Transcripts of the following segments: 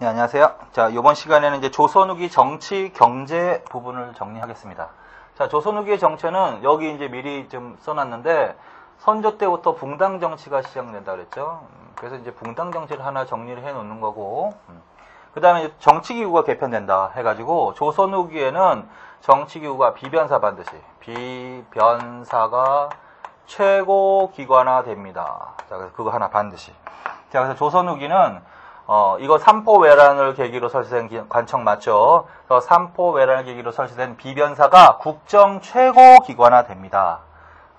네, 안녕하세요. 자, 이번 시간에는 이제 조선 후기 정치, 경제 부분을 정리하겠습니다. 자, 조선 후기의 정체는 여기 이제 미리 좀 써놨는데, 선조 때부터 붕당 정치가 시작된다 그랬죠. 그래서 이제 붕당 정치를 하나 정리를 해 놓는 거고, 그 다음에 정치기구가 개편된다 해가지고, 조선 후기에는 정치기구가 비변사 반드시, 비변사가 최고 기관화 됩니다. 자, 그래서 그거 하나 반드시. 자, 그래서 조선 후기는 이거 삼포외란을 계기로 설치된 관청 맞죠? 그래서 삼포외란을 계기로 설치된 비변사가 국정 최고 기관화 됩니다.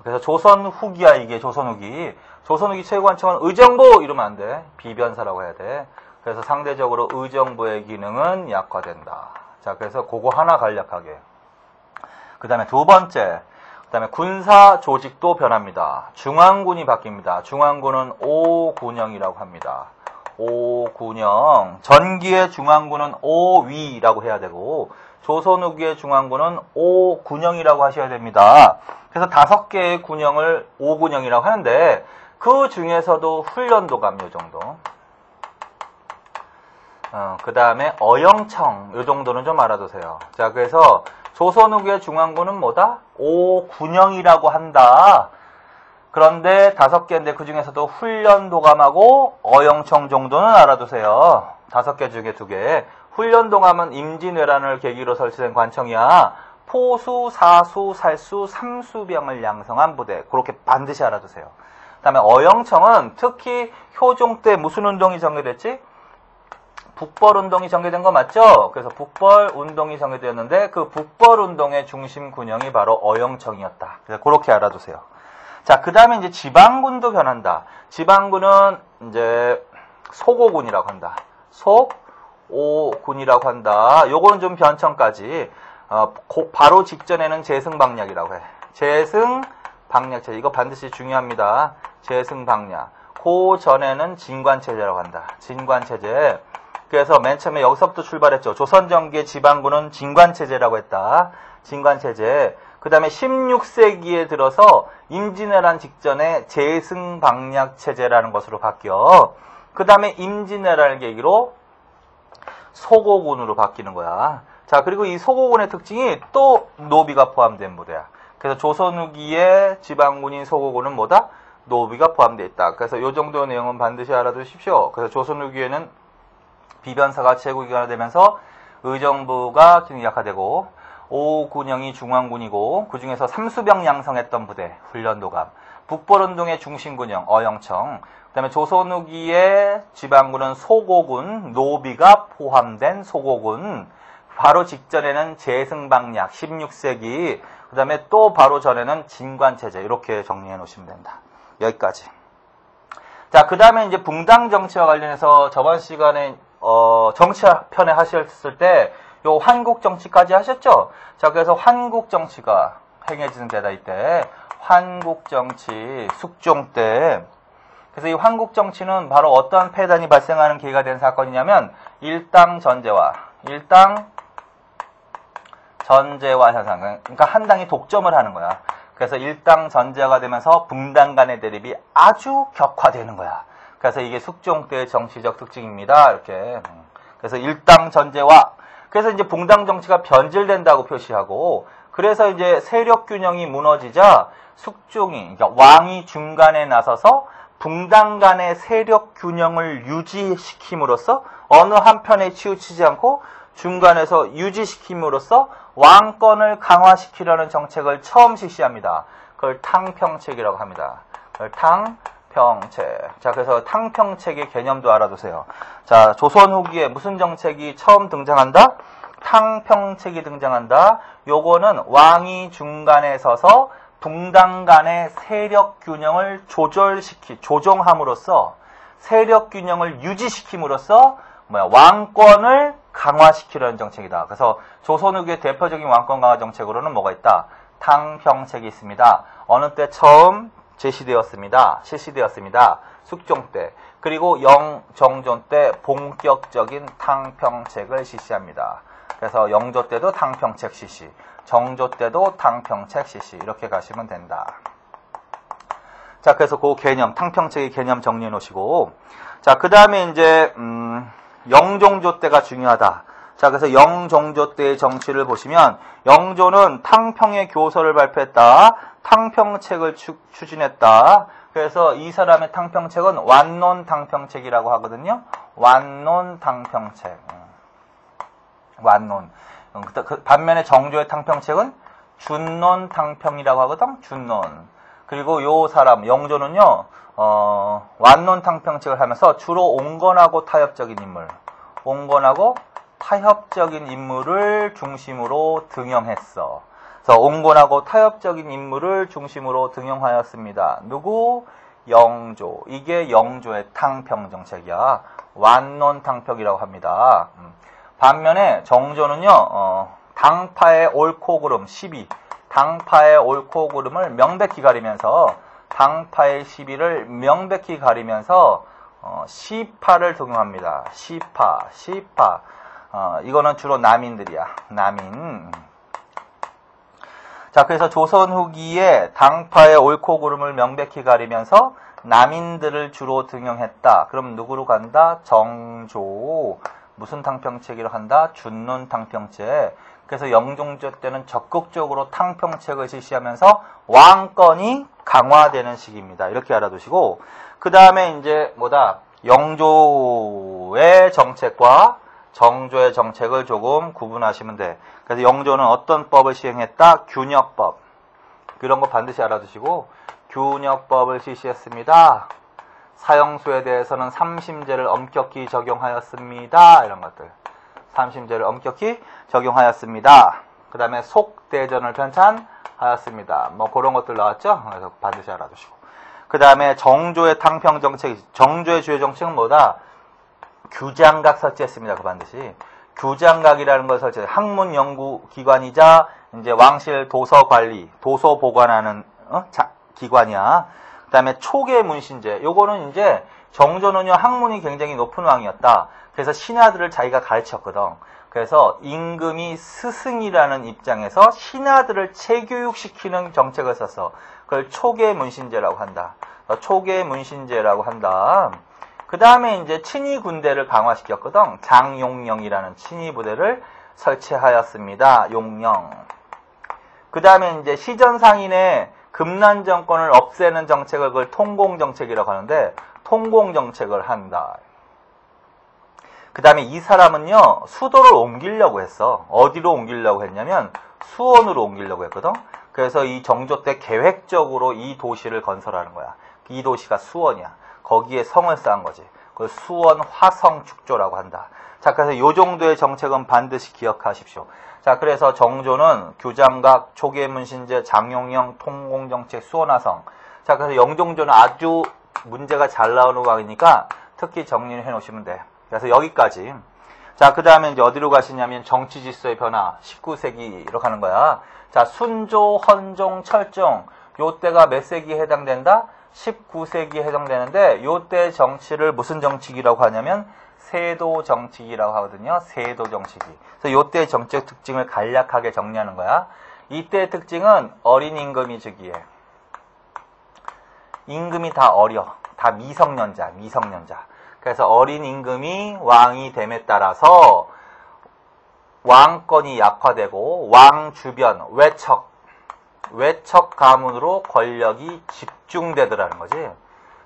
그래서 조선 후기야, 이게 조선 후기. 조선 후기 최고 관청은 의정부 이러면 안 돼. 비변사라고 해야 돼. 그래서 상대적으로 의정부의 기능은 약화된다. 자, 그래서 그거 하나 간략하게. 그 다음에 두 번째. 그 다음에 군사 조직도 변합니다. 중앙군이 바뀝니다. 중앙군은 오군영이라고 합니다. 오군영. 전기의 중앙군은 오위라고 해야 되고, 조선 후기의 중앙군은 오군영이라고 하셔야 됩니다. 그래서 5개의 군영을 오군영이라고 하는데, 그 중에서도 훈련도감 요 정도. 그 다음에 어영청 요 정도는 좀 알아두세요. 자, 그래서 조선 후기의 중앙군은 뭐다? 오군영이라고 한다. 그런데 5개인데 그 중에서도 훈련도감하고 어영청 정도는 알아두세요. 5개 중에 2개. 훈련도감은 임진왜란을 계기로 설치된 관청이야. 포수, 사수, 살수, 삼수병을 양성한 부대. 그렇게 반드시 알아두세요. 그 다음에 어영청은 특히 효종 때 무슨 운동이 전개됐지? 북벌운동이 전개된 거 맞죠? 그래서 북벌운동이 전개되었는데 그 북벌운동의 중심 군영이 바로 어영청이었다. 그래서 그렇게 알아두세요. 자, 그 다음에 이제 지방군도 변한다. 지방군은 이제 속오군이라고 한다. 속오군이라고 한다. 요거는 좀 변청까지. 바로 직전에는 재승방략이라고 해. 재승방략체제. 이거 반드시 중요합니다. 재승방략. 그 전에는 진관체제라고 한다. 진관체제. 그래서 맨 처음에 여기서부터 출발했죠. 조선전기의 지방군은 진관체제라고 했다. 진관체제. 그 다음에 16세기에 들어서 임진왜란 직전에 재승방략체제라는 것으로 바뀌어. 그 다음에 임진왜란을 계기로 속오군으로 바뀌는 거야. 자, 그리고 이 속오군의 특징이 또 노비가 포함된 부대야. 그래서 조선 후기의 지방군인 속오군은 뭐다? 노비가 포함되어 있다. 그래서 이 정도 내용은 반드시 알아두십시오. 그래서 조선 후기에는 비변사가 최고기관화 되면서 의정부가 기능이 약화되고, 오군영이 중앙군이고 그 중에서 삼수병 양성했던 부대 훈련도감, 북벌운동의 중심군영 어영청, 그 다음에 조선 후기의 지방군은 속오군, 노비가 포함된 속오군, 바로 직전에는 재승방략 16세기, 그 다음에 또 바로 전에는 진관체제. 이렇게 정리해 놓으시면 된다. 여기까지. 자, 그 다음에 이제 붕당 정치와 관련해서 저번 시간에 정치편에 하셨을 때 요 환국 정치까지 하셨죠? 자, 그래서 환국 정치가 행해지는 데다 이때 환국 정치 숙종 때. 그래서 이 환국 정치는 바로 어떤 폐단이 발생하는 계기가 된 사건이냐면 일당 전제화 현상. 그러니까 한 당이 독점을 하는 거야. 그래서 일당 전제화가 되면서 붕당 간의 대립이 아주 격화되는 거야. 그래서 이게 숙종 때의 정치적 특징입니다. 이렇게. 그래서 일당 전제화. 그래서 이제 붕당 정치가 변질된다고 표시하고, 그래서 이제 세력 균형이 무너지자 숙종이, 그러니까 왕이 중간에 나서서 붕당 간의 세력 균형을 유지시킴으로써 어느 한편에 치우치지 않고 중간에서 유지시킴으로써 왕권을 강화시키려는 정책을 처음 실시합니다. 그걸 탕평책이라고 합니다. 그걸 탕평책. 자, 그래서 탕평책의 개념도 알아두세요. 자, 조선 후기에 무슨 정책이 처음 등장한다? 탕평책이 등장한다. 요거는 왕이 중간에 서서 붕당 간의 세력 균형을 조정함으로써 세력 균형을 유지시킴으로써 왕권을 강화시키려는 정책이다. 그래서 조선 후기의 대표적인 왕권 강화 정책으로는 뭐가 있다? 탕평책이 있습니다. 어느 때 처음 실시되었습니다. 숙종 때. 그리고 영정종 때 본격적인 탕평책을 실시합니다. 그래서 영조 때도 탕평책 실시, 정조 때도 탕평책 실시. 이렇게 가시면 된다. 자, 그래서 그 개념, 탕평책의 개념 정리해 놓으시고, 자, 그 다음에 이제 영종조 때가 중요하다. 자, 그래서 영종조 때의 정치를 보시면 영조는 탕평의 교서를 발표했다. 탕평책을 추진했다. 그래서 이 사람의 탕평책은 완논탕평책이라고 하거든요. 완논탕평책. 완논. 반면에 정조의 탕평책은 준논탕평이라고 하거든. 준논. 그리고 요 사람 영조는요. 완논탕평책을 하면서 주로 온건하고 타협적인 인물. 온건하고 타협적인 인물을 중심으로 등용했어. 그래서 온건하고 타협적인 인물을 중심으로 등용하였습니다. 누구? 영조. 이게 영조의 탕평 정책이야. 완논탕평이라고 합니다. 반면에 정조는요, 당파의 옳고 그름, 시비. 당파의 옳고 그름을 명백히 가리면서, 당파의 시비를 명백히 가리면서, 시파를 등용합니다. 시파. 이거는 주로 남인들이야. 남인. 자, 그래서 조선 후기에 당파의 옳고 그름을 명백히 가리면서 남인들을 주로 등용했다. 그럼 누구로 간다? 정조. 무슨 탕평책이라 한다? 준논 탕평책. 그래서 영종조 때는 적극적으로 탕평책을 실시하면서 왕권이 강화되는 시기입니다. 이렇게 알아두시고, 그 다음에 이제 뭐다? 영조의 정책과 정조의 정책을 조금 구분하시면 돼. 그래서 영조는 어떤 법을 시행했다? 균역법. 이런 거 반드시 알아두시고, 균역법을 실시했습니다. 사형수에 대해서는 삼심제를 엄격히 적용하였습니다. 이런 것들. 삼심제를 엄격히 적용하였습니다. 그 다음에 속대전을 편찬하였습니다. 뭐 그런 것들 나왔죠? 그래서 반드시 알아두시고. 그 다음에 정조의 탕평 정책, 정조의 주요 정책은 뭐다? 규장각 설치했습니다. 그 반드시. 규장각이라는 걸 설치해. 학문 연구기관이자 이제 왕실 도서 관리, 도서 보관하는 기관이야. 그 다음에 초계 문신제. 요거는 이제 정조는요 학문이 굉장히 높은 왕이었다. 그래서 신하들을 자기가 가르쳤거든. 그래서 임금이 스승이라는 입장에서 신하들을 체교육시키는 정책을 썼어. 그걸 초계 문신제라고 한다. 초계 문신제라고 한다. 그 다음에 이제 친위 군대를 강화시켰거든. 장용령이라는 친위 부대를 설치하였습니다. 용령. 그 다음에 이제 시전상인의 금난 정권을 없애는 정책을 그걸 통공정책이라고 하는데, 통공정책을 한다. 그 다음에 이 사람은요, 수도를 옮기려고 했어. 어디로 옮기려고 했냐면, 수원으로 옮기려고 했거든. 그래서 이 정조 때 계획적으로 이 도시를 건설하는 거야. 이 도시가 수원이야. 거기에 성을 쌓은 거지. 그걸 수원 화성 축조라고 한다. 자, 그래서 요 정도의 정책은 반드시 기억하십시오. 자, 그래서 정조는 규장각, 초계문신제, 장용령, 통공정책, 수원화성. 자, 그래서 영종조는 아주 문제가 잘 나오는 왕이니까 특히 정리를 해놓으시면 돼. 그래서 여기까지. 자, 그 다음에 이제 어디로 가시냐면 정치 질서의 변화, 19세기로 가는 거야. 자, 순조, 헌종, 철종. 요 때가 몇 세기에 해당된다? 19세기에 해당되는데, 요 때 정치를 무슨 정치기라고 하냐면 세도 정치기라고 하거든요. 세도 정치기. 그래서 요 때 정책 특징을 간략하게 정리하는 거야. 이때의 특징은 어린 임금이 즉위해. 임금이 다 어려. 다 미성년자. 그래서 어린 임금이 왕이 됨에 따라서 왕권이 약화되고 왕 주변, 외척 가문으로 권력이 집중되더라는 거지.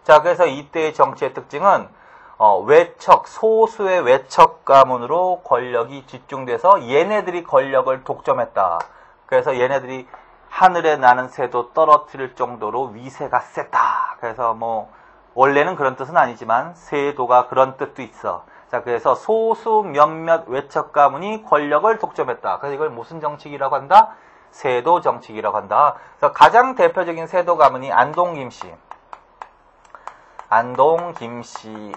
자, 그래서 이때의 정치의 특징은 소수의 외척 가문으로 권력이 집중돼서 얘네들이 권력을 독점했다. 그래서 얘네들이 하늘에 나는 새도 떨어뜨릴 정도로 위세가 셌다. 그래서 뭐 원래는 그런 뜻은 아니지만 세도가 그런 뜻도 있어. 자, 그래서 소수 몇몇 외척 가문이 권력을 독점했다. 그래서 이걸 무슨 정치기라고 한다? 세도 정치기라고 한다. 그래서 가장 대표적인 세도 가문이 안동, 김씨,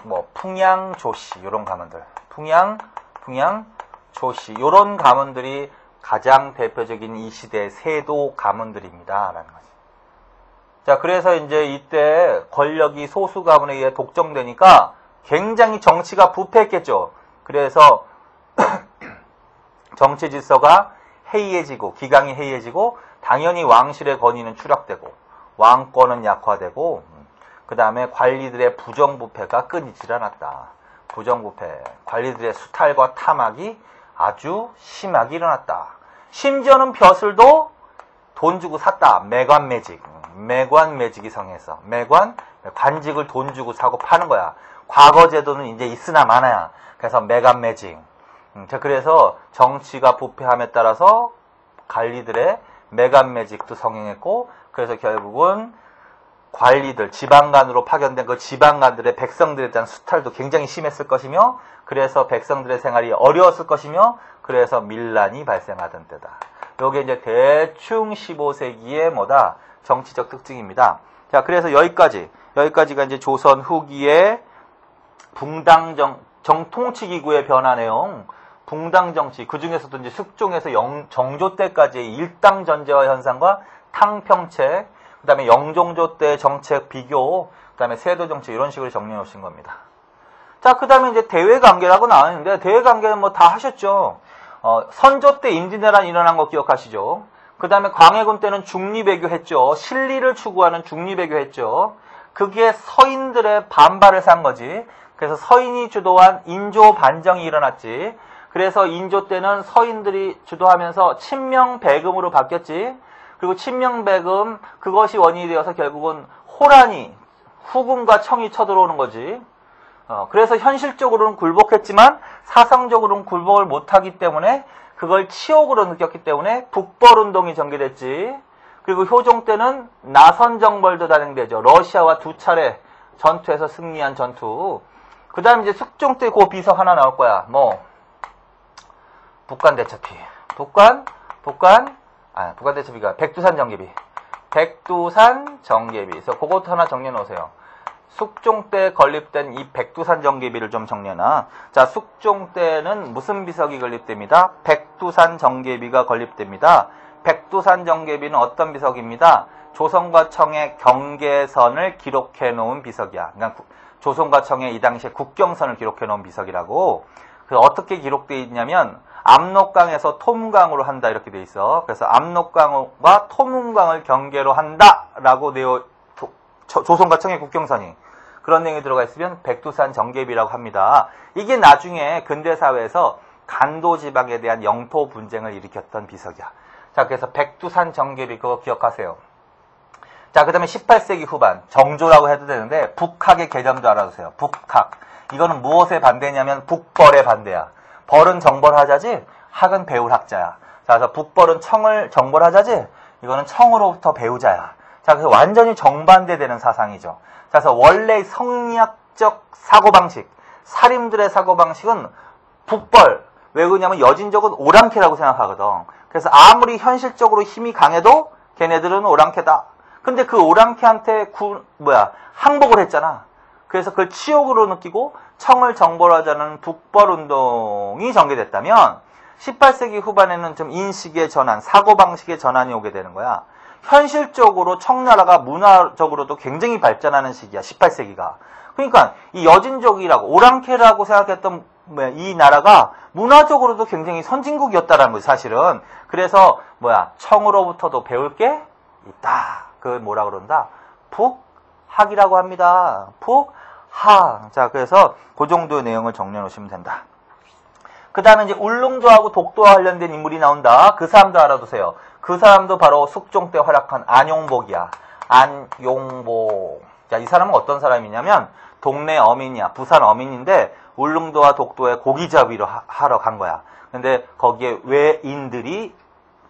뭐 풍양, 조씨 이런 가문들. 풍양, 조씨 이런 가문들이 가장 대표적인 이 시대의 세도 가문들입니다라는 거지. 자, 그래서 이제 이때 권력이 소수 가문에 의해 독점되니까 굉장히 정치가 부패했겠죠. 그래서 정치 질서가 해이해지고 기강이 해이해지고 당연히 왕실의 권위는 추락되고 왕권은 약화되고 그 다음에 관리들의 부정부패가 끊이질 않았다. 부정부패, 관리들의 수탈과 탐악이 아주 심하게 일어났다. 심지어는 벼슬도 돈 주고 샀다. 매관매직. 매관매직이 성행했어. 관직을 돈 주고 사고 파는 거야. 과거 제도는 이제 있으나 마나야. 그래서 매관매직. 그래서 정치가 부패함에 따라서 관리들의 매관매직도 성행했고, 그래서 결국은 관리들, 지방간으로 파견된 그 지방간들의 백성들에 대한 수탈도 굉장히 심했을 것이며, 그래서 백성들의 생활이 어려웠을 것이며, 그래서 밀란이 발생하던 때다. 요게 이제 대충 15세기의 뭐다? 정치적 특징입니다. 자, 그래서 여기까지가 이제 조선 후기의 정통치기구의 변화 내용, 붕당정치, 그 중에서도 이제 숙종에서 정조 때까지의 일당전제화 현상과 탕평책, 그 다음에 영종조 때 정책 비교, 그 다음에 세도정책 이런 식으로 정리해 놓으신 겁니다. 자, 그 다음에 이제 대외관계라고 나왔는데, 대외관계는 뭐 다 하셨죠. 선조 때 임진왜란 일어난 거 기억하시죠? 그 다음에 광해군 때는 중리배교 했죠. 실리를 추구하는 중리배교 했죠. 그게 서인들의 반발을 산 거지. 그래서 서인이 주도한 인조 반정이 일어났지. 그래서 인조 때는 서인들이 주도하면서 친명배금으로 바뀌었지. 그리고 친명배금, 그것이 원인이 되어서 결국은 호란이, 후금과 청이 쳐들어오는 거지. 그래서 현실적으로는 굴복했지만 사상적으로는 굴복을 못하기 때문에 그걸 치욕으로 느꼈기 때문에 북벌운동이 전개됐지. 그리고 효종 때는 나선정벌도 단행되죠. 러시아와 2차례 전투에서 승리한 전투. 그 다음에 이제 숙종 때 그 비석 하나 나올 거야. 뭐 북간대첩비. 북간대첩비가 백두산 정계비. 그래서 그것도 하나 정리해 놓으세요. 숙종 때 건립된 이 백두산 정계비를 좀 정리해놔. 자, 숙종 때는 무슨 비석이 건립됩니다? 백두산 정계비가 건립됩니다. 백두산 정계비는 어떤 비석입니다? 조선과 청의 경계선을 기록해 놓은 비석이야. 그러니까 조선과 청의 이 당시에 국경선을 기록해 놓은 비석이라고. 그래서 어떻게 기록되어 있냐면 압록강에서 토문강으로 한다 이렇게 돼 있어. 그래서 압록강과 토문강을 경계로 한다라고 조선과 청의 국경선이 그런 내용이 들어가 있으면 백두산 정계비라고 합니다. 이게 나중에 근대사회에서 간도지방에 대한 영토 분쟁을 일으켰던 비석이야. 자, 그래서 백두산 정계비 그거 기억하세요. 자, 그 다음에 18세기 후반 정조라고 해도 되는데 북학의 개념도 알아두세요. 북학. 이거는 무엇에 반대냐면 북벌에 반대야. 벌은 정벌하자지 학은 배울 학자야. 자, 그래서 북벌은 청을 정벌하자지 이거는 청으로부터 배우자야. 자, 그래서 완전히 정반대되는 사상이죠. 자, 그래서 원래 성리학적 사고방식, 사림들의 사고방식은 북벌, 왜 그러냐면 여진족은 오랑캐라고 생각하거든. 그래서 아무리 현실적으로 힘이 강해도 걔네들은 오랑캐다. 근데 그 오랑캐한테 항복을 했잖아. 그래서 그걸 치욕으로 느끼고 청을 정벌하자는 북벌운동이 전개됐다면 18세기 후반에는 좀 인식의 전환, 사고방식의 전환이 오게 되는 거야. 현실적으로 청나라가 문화적으로도 굉장히 발전하는 시기야, 18세기가. 그러니까 이 여진족이라고 오랑캐라고 생각했던 이 나라가 문화적으로도 굉장히 선진국이었다라는 거지, 사실은. 그래서 청으로부터도 배울 게 있다. 그걸 뭐라 그런다? 북학이라고 합니다. 북학. 자, 그래서 그 정도의 내용을 정리해 놓으시면 된다. 그 다음에 이제 울릉도하고 독도와 관련된 인물이 나온다. 그 사람도 알아두세요. 그 사람도 바로 숙종 때 활약한 안용복이야. 안용복. 자, 이 사람은 어떤 사람이냐면 동네 어민이야. 부산 어민인데 울릉도와 독도에 고기잡이로 하러 간 거야. 근데 거기에 외인들이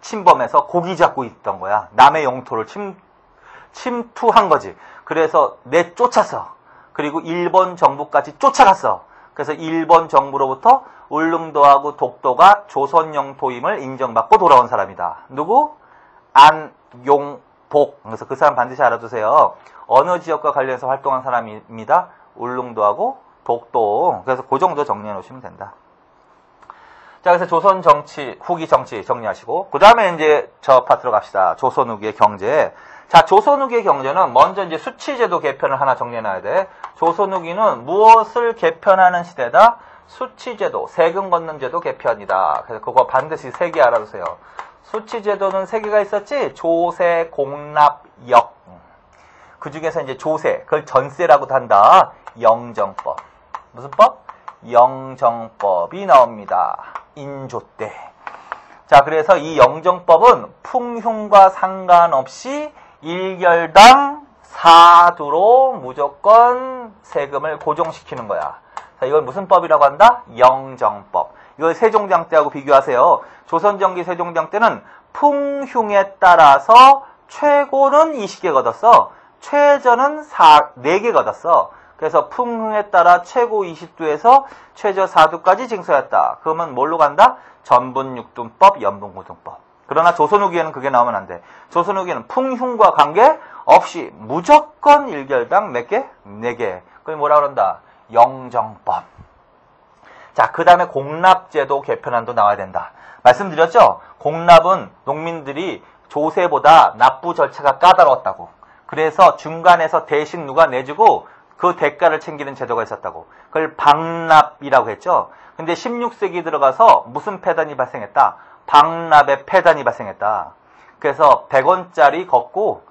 침범해서 고기 잡고 있던 거야. 남의 영토를 침투한 거지. 그래서 내쫓았어. 그리고 일본 정부까지 쫓아갔어. 그래서 일본 정부로부터 울릉도하고 독도가 조선 영토임을 인정받고 돌아온 사람이다. 누구? 안용복. 그래서 그 사람 반드시 알아두세요. 어느 지역과 관련해서 활동한 사람입니다. 울릉도하고 독도. 그래서 그 정도 정리해 놓으시면 된다. 자, 그래서 조선 정치, 후기 정치 정리하시고, 그 다음에 이제 저 파트로 갑시다. 조선 후기의 경제. 자, 조선 후기의 경제는 먼저 이제 수치제도 개편을 하나 정리해놔야 돼. 조선 후기는 무엇을 개편하는 시대다? 수치제도, 세금 걷는 제도 개편이다. 그래서 그거 반드시 3개 알아두세요. 수치제도는 3개가 있었지? 조세, 공납, 역. 그 중에서 이제 조세, 그걸 전세라고도 한다. 영정법. 무슨 법? 영정법이 나옵니다. 인조 때. 자, 그래서 이 영정법은 풍흉과 상관없이 1결당 4두로 무조건 세금을 고정시키는 거야. 자, 이걸 무슨 법이라고 한다? 영정법. 이걸 세종장 때하고 비교하세요. 조선전기 세종장 때는 풍흉에 따라서 최고는 20개 걷었어. 최저는 4개 걷었어. 그래서 풍흉에 따라 최고 20두에서 최저 4두까지 징수했다. 그러면 뭘로 간다? 전분육둔법, 연분고등법. 그러나 조선 후기에는 그게 나오면 안 돼. 조선 후기에는 풍흉과 관계없이 무조건 1결당 몇 개? 4개. 그걸 뭐라 그런다? 영정법. 자, 그 다음에 공납제도 개편안도 나와야 된다. 말씀드렸죠? 공납은 농민들이 조세보다 납부 절차가 까다로웠다고. 그래서 중간에서 대신 누가 내주고 그 대가를 챙기는 제도가 있었다고. 그걸 방납이라고 했죠. 근데 16세기 들어가서 무슨 폐단이 발생했다? 방납의 폐단이 발생했다. 그래서 100원짜리 걷고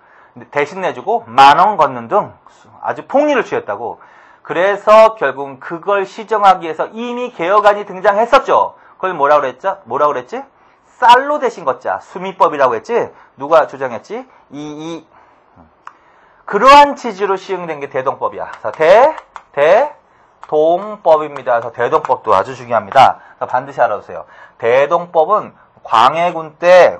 대신 내주고 10,000원 걷는 등 아주 폭리를 취했다고. 그래서 결국은 그걸 시정하기 위해서 이미 개혁안이 등장했었죠. 그걸 뭐라고 그랬지? 쌀로 대신 걷자. 수미법이라고 했지? 누가 주장했지? 그러한 취지로 시행된 게 대동법이야. 자, 대동법입니다. 그래서 대동법도 아주 중요합니다. 반드시 알아두세요. 대동법은 광해군 때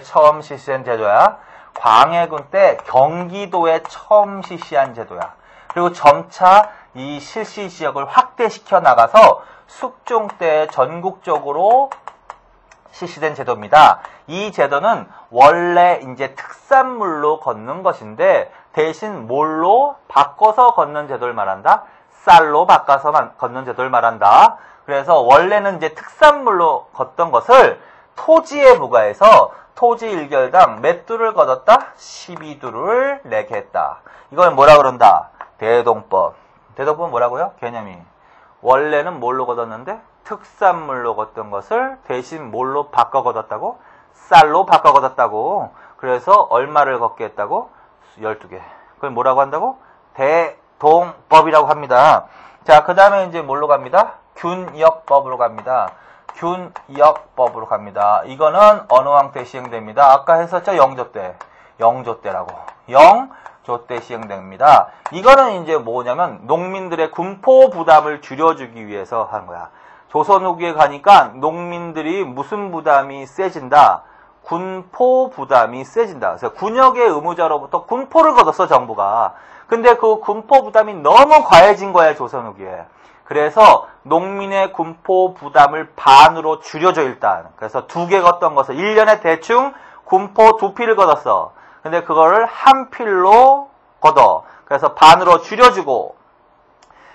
처음 실시한 제도야. 광해군 때 경기도에 처음 실시한 제도야. 그리고 점차 이 실시 지역을 확대시켜 나가서 숙종 때 전국적으로 실시된 제도입니다. 이 제도는 원래 이제 특산물로 걷는 것인데 대신 뭘로 바꿔서 걷는 제도를 말한다? 쌀로 바꿔서 걷는 제도를 말한다. 그래서 원래는 이제 특산물로 걷던 것을 토지에 부과해서 토지 1결당 몇 두를 걷었다? 12두를 내게 했다. 이걸 뭐라 그런다? 대동법. 대동법은 뭐라고요? 개념이. 원래는 뭘로 걷었는데? 특산물로 걷던 것을 대신 뭘로 바꿔 걷었다고? 쌀로 바꿔 걷었다고. 그래서 얼마를 걷게 했다고? 12개. 그걸 뭐라고 한다고? 대동법이라고 합니다. 자, 그 다음에 이제 뭘로 갑니다? 균역법으로 갑니다. 균역법으로 갑니다. 이거는 어느 왕 때 시행됩니다. 아까 했었죠? 영조 때. 영조 때라고. 영조 때 시행됩니다. 이거는 이제 뭐냐면 농민들의 군포 부담을 줄여주기 위해서 한 거야. 조선 후기에 가니까 농민들이 무슨 부담이 세진다? 군포 부담이 세진다. 그래서 군역의 의무자로부터 군포를 걷었어, 정부가. 근데 그 군포 부담이 너무 과해진 거야, 조선 후기에. 그래서 농민의 군포 부담을 반으로 줄여줘, 일단. 그래서 2개 걷던 것을 1년에 대충 군포 2필을 걷었어. 근데 그거를 한 필로 걷어. 그래서 반으로 줄여주고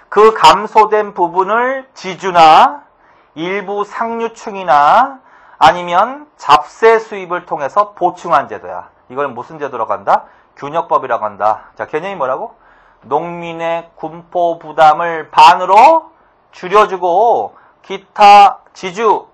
그 감소된 부분을 지주나 일부 상류층이나 아니면 잡세 수입을 통해서 보충한 제도야. 이걸 무슨 제도라고 한다? 균역법이라고 한다. 자, 개념이 뭐라고? 농민의 군포 부담을 반으로 줄여주고 기타 지주,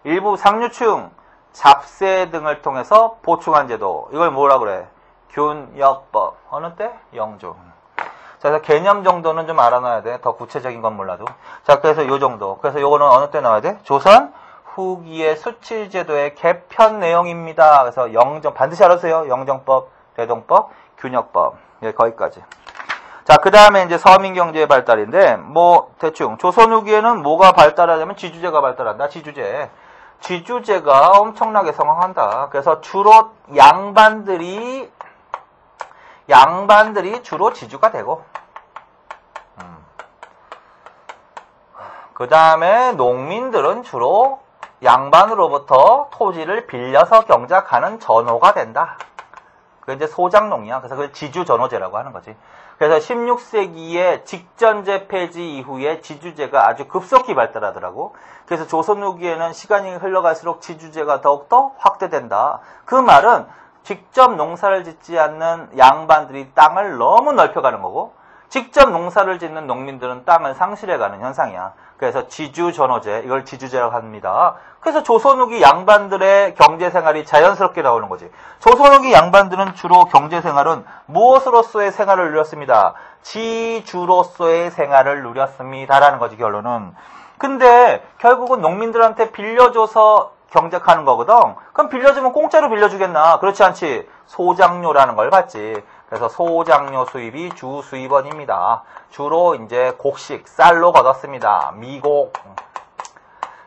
일부 상류층, 잡세 등을 통해서 보충한 제도. 이걸 뭐라 그래? 균역법. 어느 때? 영조. 자, 그래서 개념 정도는 좀 알아놔야 돼. 더 구체적인 건 몰라도. 자, 그래서 요 정도. 그래서 요거는 어느 때 나와야 돼? 조선 후기의 수칠제도의 개편 내용입니다. 그래서 영정, 반드시 알아주세요. 영정법, 대동법, 균역법. 예, 거기까지. 자, 그 다음에 이제 서민경제의 발달인데, 뭐, 대충. 조선 후기에는 뭐가 발달하냐면 지주제가 발달한다. 지주제. 지주제가 엄청나게 성황한다. 그래서 주로 양반들이 주로 지주가 되고, 그 다음에 농민들은 주로 양반으로부터 토지를 빌려서 경작하는 전호가 된다. 그게 이제 소장농이야. 그래서 그걸 지주전호제라고 하는 거지. 그래서 16세기에 직전제 폐지 이후에 지주제가 아주 급속히 발달하더라고. 그래서 조선 후기에는 시간이 흘러갈수록 지주제가 더욱더 확대된다. 그 말은 직접 농사를 짓지 않는 양반들이 땅을 너무 넓혀가는 거고, 직접 농사를 짓는 농민들은 땅을 상실해가는 현상이야. 그래서 지주전호제, 이걸 지주제라고 합니다. 그래서 조선 후기 양반들의 경제생활이 자연스럽게 나오는 거지. 조선 후기 양반들은 주로 경제생활은 무엇으로서의 생활을 누렸습니다. 지주로서의 생활을 누렸습니다라는 거지, 결론은. 근데 결국은 농민들한테 빌려줘서 경작하는 거거든. 그럼 빌려주면 공짜로 빌려주겠나? 그렇지 않지. 소장료라는 걸 받지. 그래서 소장료 수입이 주 수입원입니다. 주로 이제 곡식, 쌀로 거뒀습니다. 미곡.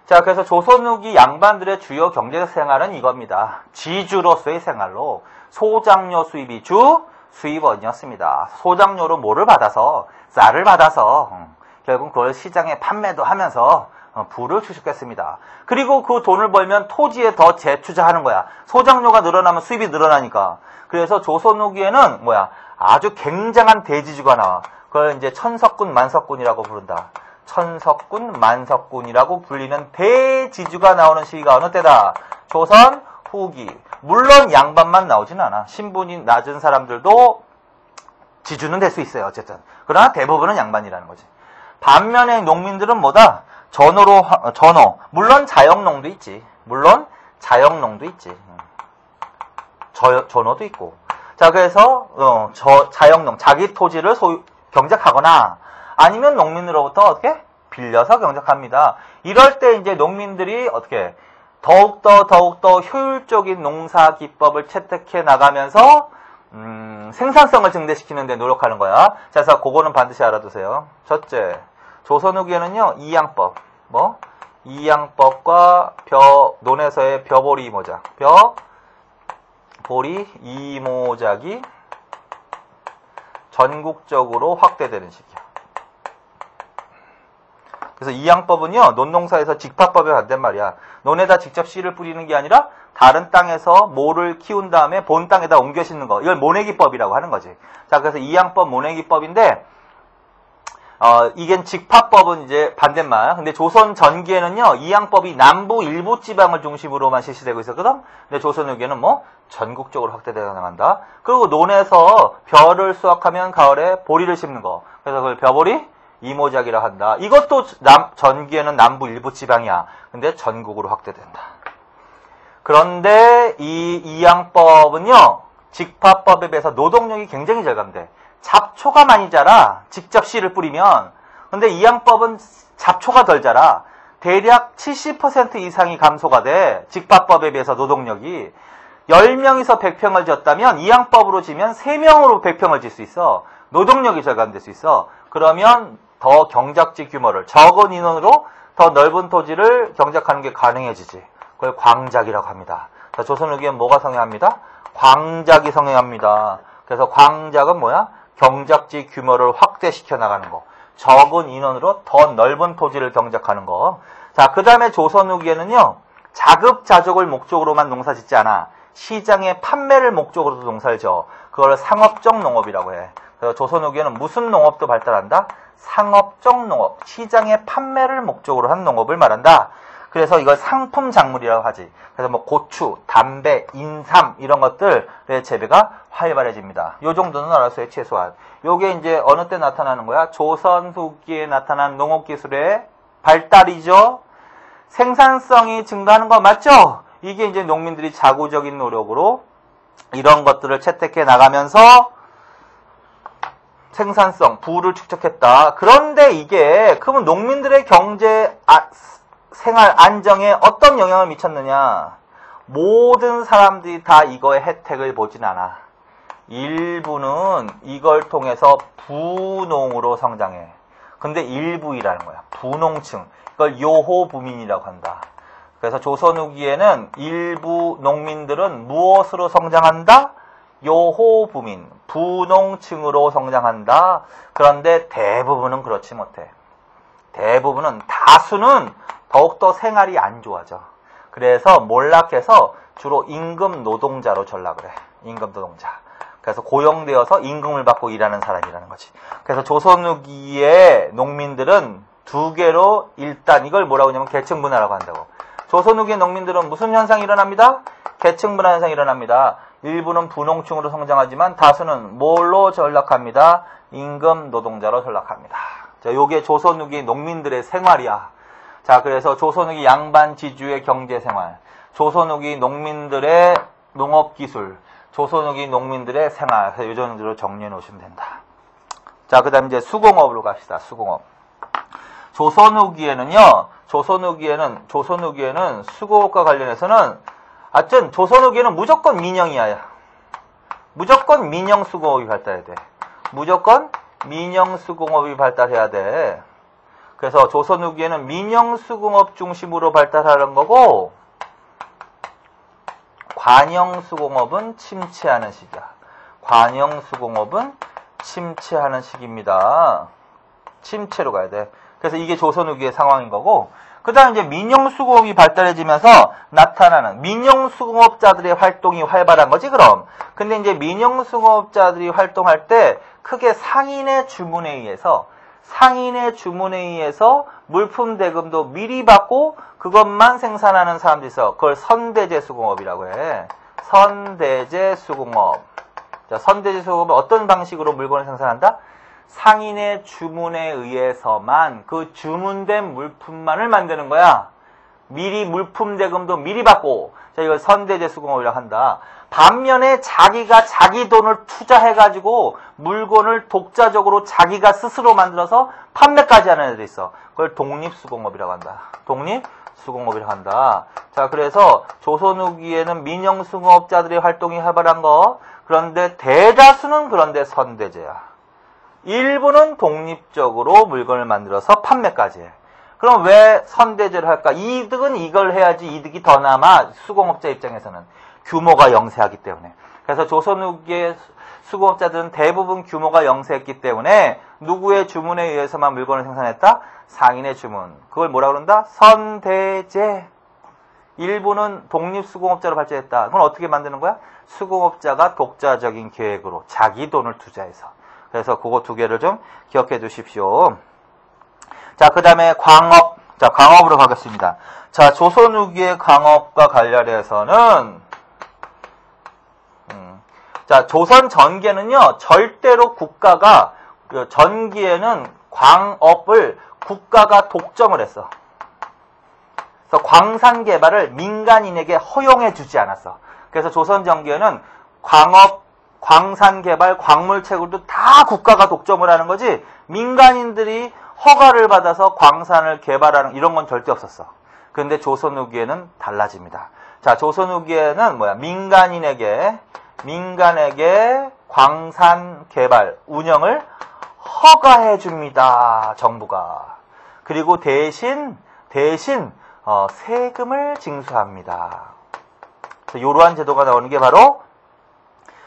자, 그래서 조선 후기 양반들의 주요 경제 생활은 이겁니다. 지주로서의 생활로 소장료 수입이 주 수입원이었습니다. 소장료로 뭐를 받아서? 쌀을 받아서 결국 그걸 시장에 판매도 하면서 부를 추적했습니다. 그리고 그 돈을 벌면 토지에 더 재투자하는 거야. 소장료가 늘어나면 수입이 늘어나니까. 그래서 조선 후기에는 아주 굉장한 대지주가 나와. 그걸 이제 천석군, 만석군이라고 부른다. 천석군, 만석군이라고 불리는 대지주가 나오는 시기가 어느 때다? 조선 후기. 물론 양반만 나오진 않아. 신분이 낮은 사람들도 지주는 될 수 있어요. 어쨌든. 그러나 대부분은 양반이라는 거지. 반면에 농민들은 뭐다? 전호. 물론 자영농도 있지. 전호도 있고. 자, 그래서 자영농, 자기 토지를 경작하거나 아니면 농민으로부터 어떻게? 빌려서 경작합니다. 이럴 때 이제 농민들이 어떻게? 더욱더 효율적인 농사 기법을 채택해 나가면서 생산성을 증대시키는 데 노력하는 거야. 자, 그래서 그거는 반드시 알아두세요. 첫째, 조선 후기에는요, 이양법. 이양법과 논에서의 벼보리 이모작. 보리 이모작이 전국적으로 확대되는 시기야. 그래서 이양법은요, 논농사에서 직파법에 반대말이야. 논에다 직접 씨를 뿌리는 게 아니라 다른 땅에서 모를 키운 다음에 본 땅에다 옮겨 심는 거. 이걸 모내기법이라고 하는 거지. 자, 그래서 이양법 모내기법인데, 이게 직파법은 이제 반대말. 근데 조선 전기에는요, 이양법이 남부 일부 지방을 중심으로만 실시되고 있었거든? 근데 조선 후기에는 전국적으로 확대되어 나간다. 그리고 논에서 벼를 수확하면 가을에 보리를 심는 거. 그래서 그걸 벼보리 이모작이라 한다. 이것도 전기에는 남부 일부 지방이야. 근데 전국으로 확대된다. 그런데 이 이양법은요, 직파법에 비해서 노동력이 굉장히 절감돼. 잡초가 많이 자라, 직접 씨를 뿌리면. 근데 이양법은 잡초가 덜 자라. 대략 70% 이상이 감소가 돼. 직파법에 비해서 노동력이. 10명이서 100평을 지었다면 이양법으로 지면 3명으로 100평을 질 수 있어. 노동력이 절감될 수 있어. 그러면 더 경작지 규모를 적은 인원으로 더 넓은 토지를 경작하는 게 가능해지지. 그걸 광작이라고 합니다. 자, 조선 후기엔 뭐가 성행합니다? 광작이 성행합니다. 그래서 광작은 경작지 규모를 확대시켜 나가는 거. 적은 인원으로 더 넓은 토지를 경작하는 거. 자, 그 다음에 조선 후기에는요, 자급자족을 목적으로만 농사 짓지 않아. 시장의 판매를 목적으로도 농사를 지어. 그걸 상업적 농업이라고 해. 그래서 조선 후기에는 무슨 농업도 발달한다? 상업적 농업. 시장의 판매를 목적으로 한 농업을 말한다. 그래서 이걸 상품 작물이라고 하지. 그래서 고추, 담배, 인삼 이런 것들의 재배가 활발해집니다. 요 정도는 알았어요, 최소한. 요게 이제 어느 때 나타나는 거야? 조선 후기에 나타난 농업 기술의 발달이죠. 생산성이 증가하는 거 맞죠? 이게 이제 농민들이 자구적인 노력으로 이런 것들을 채택해 나가면서 생산성, 부를 축적했다. 그런데 이게 그러면 농민들의 경제 생활 안정에 어떤 영향을 미쳤느냐? 모든 사람들이 다 이거의 혜택을 보진 않아. 일부는 이걸 통해서 부농으로 성장해. 근데 일부이라는 거야. 부농층. 이걸 요호부민이라고 한다. 그래서 조선 후기에는 일부 농민들은 무엇으로 성장한다? 요호부민, 부농층으로 성장한다. 그런데 대부분은 그렇지 못해. 대부분은, 다수는 더욱더 생활이 안 좋아져. 그래서 몰락해서 주로 임금 노동자로 전락을 해. 임금 노동자. 그래서 고용되어서 임금을 받고 일하는 사람이라는 거지. 그래서 조선 후기의 농민들은 두 개로 일단 이걸 뭐라고 하냐면 계층 분화라고 한다고. 조선 후기의 농민들은 무슨 현상이 일어납니다? 계층 분화 현상이 일어납니다. 일부는 부농층으로 성장하지만 다수는 뭘로 전락합니다? 임금 노동자로 전락합니다. 자, 요게 조선 후기 농민들의 생활이야. 자, 그래서 조선 후기 양반 지주의 경제 생활, 조선 후기 농민들의 농업 기술, 조선 후기 농민들의 생활. 요 정도로 정리해 놓으시면 된다. 자, 그 다음 이제 수공업으로 갑시다. 수공업. 조선 후기에는 수공업과 관련해서는 하여튼 조선 후기에는 무조건 민영이야. 무조건 민영 수공업이 발달해야 돼. 무조건 민영 수공업이 발달해야 돼. 그래서 조선 후기에는 민영 수공업 중심으로 발달하는 거고, 관영 수공업은 침체하는 시기야. 관영 수공업은 침체하는 시기입니다. 침체로 가야 돼. 그래서 이게 조선 후기의 상황인 거고, 그 다음 이제 민영수공업이 발달해지면서 나타나는 민영수공업자들의 활동이 활발한 거지, 그럼. 근데 이제 민영수공업자들이 활동할 때 크게 상인의 주문에 의해서 물품 대금도 미리 받고 그것만 생산하는 사람들이 있어. 그걸 선대제 수공업이라고 해. 선대제 수공업. 자, 선대제 수공업은 어떤 방식으로 물건을 생산한다? 상인의 주문에 의해서만 그 주문된 물품만을 만드는 거야. 미리 물품 대금도 미리 받고. 자, 이걸 선대제 수공업이라고 한다. 반면에 자기가 자기 돈을 투자해가지고 물건을 독자적으로 자기가 스스로 만들어서 판매까지 하는 애들이 있어. 그걸 독립수공업이라고 한다. 독립수공업이라고 한다. 자, 그래서 조선 후기에는 민영수공업자들의 활동이 활발한 거. 그런데 대다수는 그런데 선대제야. 일부는 독립적으로 물건을 만들어서 판매까지 해. 그럼 왜 선대제를 할까? 이득은 이걸 해야지 이득이 더 남아. 수공업자 입장에서는. 규모가 영세하기 때문에. 그래서 조선 후기의 수공업자들은 대부분 규모가 영세했기 때문에 누구의 주문에 의해서만 물건을 생산했다? 상인의 주문. 그걸 뭐라 그런다? 선대제. 일부는 독립수공업자로 발전했다. 그건 어떻게 만드는 거야? 수공업자가 독자적인 계획으로 자기 돈을 투자해서. 그래서 그거 두 개를 좀 기억해 두십시오. 자, 그 다음에 광업. 자, 광업으로 가겠습니다. 자, 조선 후기의 광업과 관련해서는, 자, 조선 전기에는요, 절대로 국가가, 전기에는 광업을 국가가 독점을 했어. 그래서 광산 개발을 민간인에게 허용해 주지 않았어. 그래서 조선 전기에는 광업, 광산 개발, 광물 채굴도 다 국가가 독점을 하는 거지 민간인들이 허가를 받아서 광산을 개발하는 이런 건 절대 없었어. 그런데 조선 후기에는 달라집니다. 자, 조선 후기에는 민간에게 광산 개발 운영을 허가해 줍니다. 정부가. 그리고 대신 세금을 징수합니다. 이러한 제도가 나오는 게 바로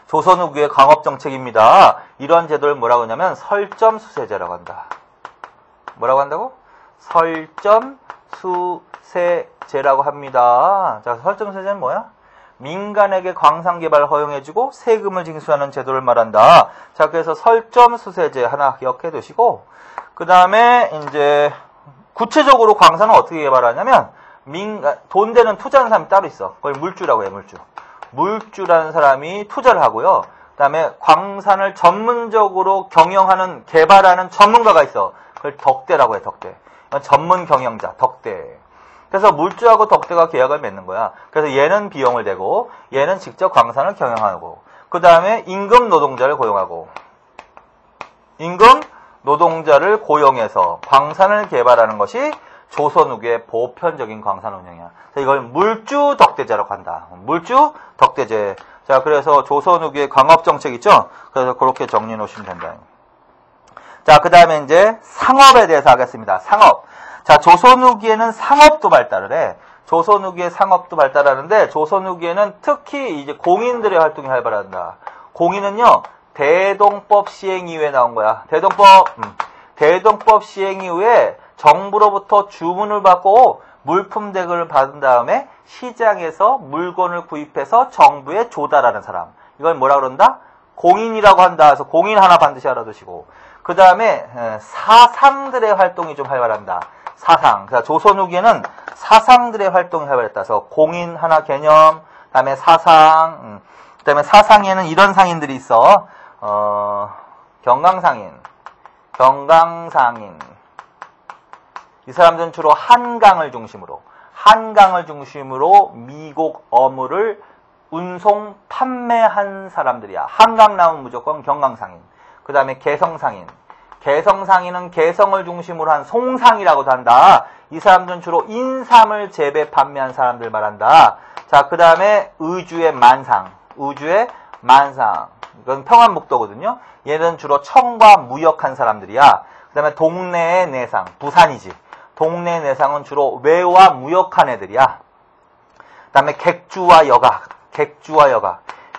조선 후기의 광업정책입니다. 이런 제도를 뭐라고 하냐면 설점수세제라고 한다. 뭐라고 한다고? 설점수세제라고 합니다. 자, 설점수세제는 뭐야? 민간에게 광산 개발 허용해주고 세금을 징수하는 제도를 말한다. 자, 그래서 설점수세제 하나 기억해 두시고, 그 다음에 이제 구체적으로 광산은 어떻게 개발하냐면 돈 되는 투자하는 사람이 따로 있어. 그걸 물주라고 해, 물주. 물주라는 사람이 투자를 하고요. 그 다음에 광산을 전문적으로 경영하는, 개발하는 전문가가 있어. 그걸 덕대라고 해, 덕대. 전문 경영자, 덕대. 그래서 물주하고 덕대가 계약을 맺는 거야. 그래서 얘는 비용을 대고, 얘는 직접 광산을 경영하고, 그 다음에 임금 노동자를 고용하고, 임금 노동자를 고용해서 광산을 개발하는 것이 조선 후기의 보편적인 광산 운영이야. 이걸 물주 덕대제라고 한다. 물주 덕대제. 자, 그래서 조선 후기의 광업 정책 있죠? 그래서 그렇게 정리해 놓으시면 된다. 자, 그 다음에 이제 상업에 대해서 하겠습니다. 상업. 자, 조선 후기에는 상업도 발달을 해. 조선 후기의 상업도 발달하는데, 조선 후기에는 특히 이제 공인들의 활동이 활발한다. 공인은요, 대동법 시행 이후에 나온 거야. 대동법 시행 이후에 정부로부터 주문을 받고 물품 대금을 받은 다음에 시장에서 물건을 구입해서 정부에 조달하는 사람. 이걸 뭐라 그런다? 공인이라고 한다. 그래서 공인 하나 반드시 알아두시고. 그 다음에 사상들의 활동이 좀 활발한다. 사상. 그래서 조선 후기에는 사상들의 활동이 활발했다. 그래서 공인 하나 개념, 그 다음에 사상, 그 다음에 사상에는 이런 상인들이 있어. 경강상인. 이 사람들은 주로 한강을 중심으로 미곡 어물을 운송 판매한 사람들이야. 한강 나오면 무조건 경강상인. 그 다음에 개성상인. 개성상인은 개성을 중심으로 한 송상이라고도 한다. 이 사람들은 주로 인삼을 재배 판매한 사람들 말한다. 자, 그 다음에 의주의 만상. 이건 평안북도거든요. 얘는 주로 청과 무역한 사람들이야. 그 다음에 동네의 내상. 부산이지. 동네 내상은 주로 외와 무역한 애들이야. 그 다음에 객주와 여각.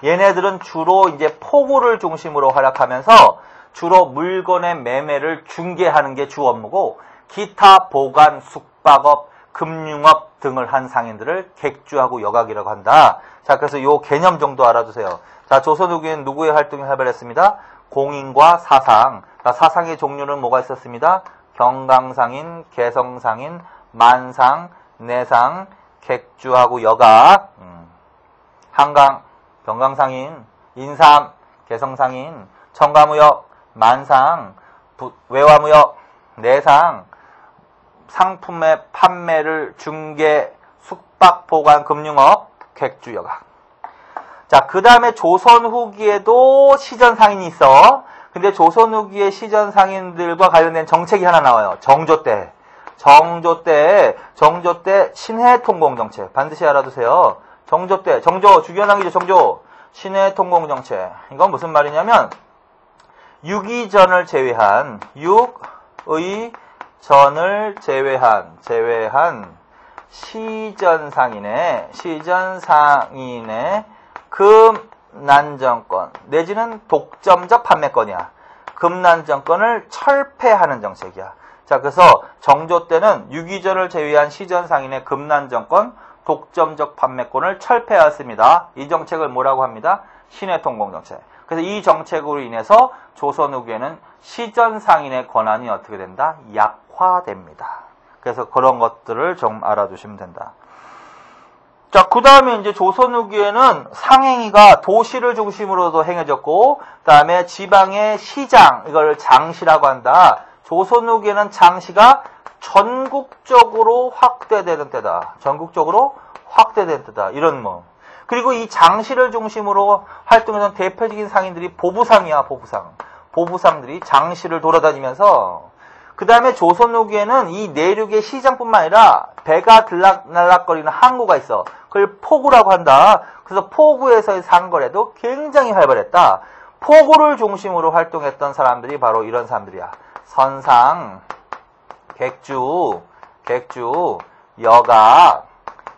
얘네들은 주로 이제 포구를 중심으로 활약하면서 주로 물건의 매매를 중개하는 게 주 업무고, 기타 보관, 숙박업, 금융업 등을 한 상인들을 객주하고 여각이라고 한다. 자, 그래서 요 개념 정도 알아두세요. 자, 조선 후기엔 누구의 활동이 활발했습니다? 공인과 사상. 자, 사상의 종류는 뭐가 있었습니다? 경강상인, 개성상인, 만상, 내상, 객주하고 여각. 한강, 경강상인, 인삼, 개성상인, 청가무역, 만상, 외화무역, 내상, 상품의 판매를 중개, 숙박, 보관, 금융업, 객주, 여각. 자, 그 다음에 조선 후기에도 시전상인이 있어. 근데 조선 후기의 시전상인들과 관련된 정책이 하나 나와요. 정조 때 신해통공정책. 반드시 알아두세요. 정조 주기현왕이죠. 정조. 신해통공정책. 이건 무슨 말이냐면, 육의전을 제외한 시전상인의 금난정권 내지는 독점적 판매권이야. 금난정권을 철폐하는 정책이야. 자, 그래서 정조 때는 유기전을 제외한 시전상인의 금난정권, 독점적 판매권을 철폐하였습니다. 이 정책을 뭐라고 합니다? 신해통공정책. 그래서 이 정책으로 인해서 조선 후기에는 시전상인의 권한이 어떻게 된다? 약화됩니다. 그래서 그런 것들을 좀 알아두시면 된다. 자, 그 다음에 이제 조선 후기에는 상행위가 도시를 중심으로도 행해졌고, 그 다음에 지방의 시장, 이걸 장시라고 한다. 조선 후기에는 장시가 전국적으로 확대되는 때다. 이런 뭐. 그리고 이 장시를 중심으로 활동했던 대표적인 상인들이 보부상이야, 보부상들이 장시를 돌아다니면서, 그 다음에 조선 후기에는 이 내륙의 시장뿐만 아니라 배가 들락날락거리는 항구가 있어. 그걸 포구라고 한다. 그래서 포구에서의 상거래도 굉장히 활발했다. 포구를 중심으로 활동했던 사람들이 바로 이런 사람들이야. 선상, 객주, 여각.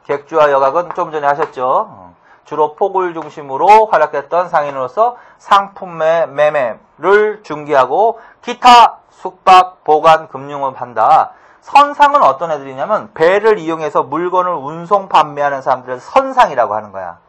객주와 여각은 좀 전에 하셨죠. 주로 포구를 중심으로 활약했던 상인으로서 상품의 매매를 중개하고 기타 숙박, 보관, 금융을 한다. 선상은 어떤 애들이냐면 배를 이용해서 물건을 운송 판매하는 사람들을 선상이라고 하는 거야.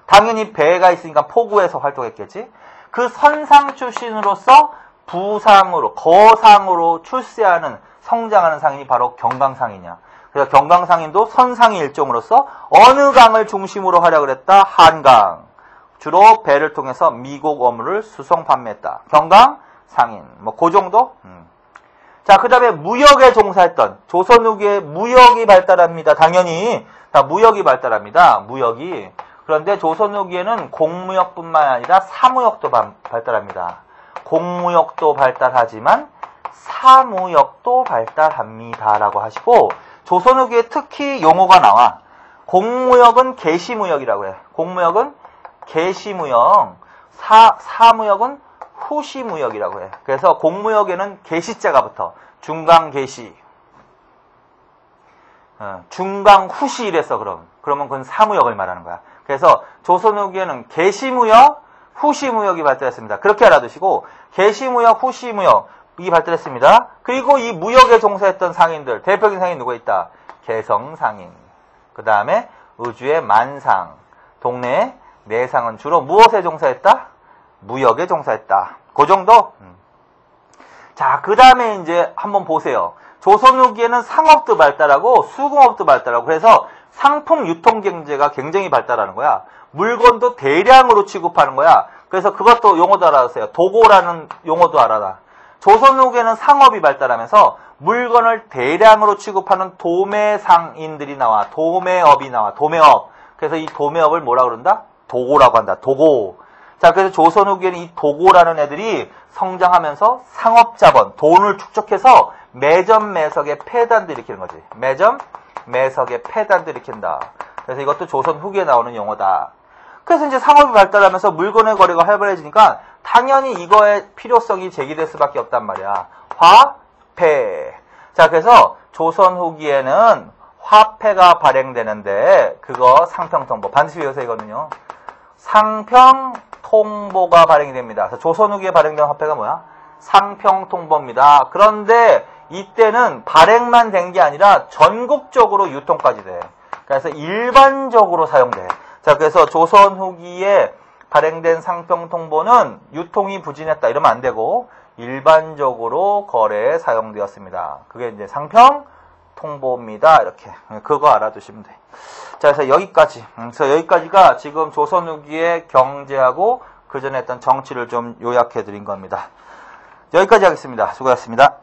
당연히 배가 있으니까 포구에서 활동했겠지. 그 선상 출신으로서 부상으로, 거상으로 출세하는, 성장하는 상인이 바로 경강상이냐. 그래서 경강상인도 선상의 일종으로서 어느 강을 중심으로 활약을 했다? 한강. 주로 배를 통해서 미곡 어물을 수송 판매했다. 경강상인. 뭐 그 정도? 자, 그 다음에 무역에 종사했던, 조선 후기에 무역이 발달합니다. 당연히. 자, 무역이 발달합니다. 무역이. 그런데 조선 후기에는 공무역뿐만 아니라 사무역도 발달합니다. 공무역도 발달하지만 사무역도 발달합니다. 라고 하시고, 조선 후기에 특히 용어가 나와. 공무역은 개시무역이라고 해. 공무역은 개시무역, 사무역은 후시무역이라고 해. 그래서 공무역에는 개시자가 붙어. 중강개시, 중강후시 이랬어. 그러면 그건 사무역을 말하는 거야. 그래서 조선 후기에는 개시무역, 후시무역이 발달했습니다. 그렇게 알아두시고, 개시무역, 후시무역이 발달했습니다. 그리고 이 무역에 종사했던 상인들, 대표적인 상인 누가 있다? 개성상인. 그 다음에 의주의 만상, 동네 내상은 주로 무엇에 종사했다? 무역에 종사했다. 그 정도? 자, 그 다음에 이제 한번 보세요. 조선 후기에는 상업도 발달하고 수공업도 발달하고, 그래서 상품 유통 경제가 굉장히 발달하는 거야. 물건도 대량으로 취급하는 거야. 그래서 그것도 용어도 알아두세요. 도고라는 용어도 알아라. 조선 후기에는 상업이 발달하면서 물건을 대량으로 취급하는 도매상인들이 나와. 도매업이 나와. 도매업. 그래서 이 도매업을 뭐라 그런다? 도고라고 한다. 도고. 자, 그래서 조선 후기에는 이 도고라는 애들이 성장하면서 상업자본, 돈을 축적해서 매점 매석의 폐단도 일으키는 거지. 매점 매석의 폐단도 일으킨다. 그래서 이것도 조선 후기에 나오는 용어다. 그래서 이제 상업이 발달하면서 물건의 거래가 활발해지니까 당연히 이거의 필요성이 제기될 수밖에 없단 말이야. 화폐. 자, 그래서 조선 후기에는 화폐가 발행되는데 그거 상평통보. 반드시 외우세요, 이거는요. 상평통보가 발행이 됩니다. 그래서 조선 후기에 발행된 화폐가 뭐야? 상평통보입니다. 그런데 이때는 발행만 된 게 아니라 전국적으로 유통까지 돼. 그래서 일반적으로 사용돼. 자, 그래서 조선 후기에 발행된 상평통보는 유통이 부진했다 이러면 안 되고 일반적으로 거래에 사용되었습니다. 그게 이제 상평통보입니다. 이렇게 그거 알아두시면 돼. 자, 그래서 여기까지. 그래서 여기까지가 지금 조선 후기의 경제하고 그 전에 했던 정치를 좀 요약해 드린 겁니다. 여기까지 하겠습니다. 수고하셨습니다.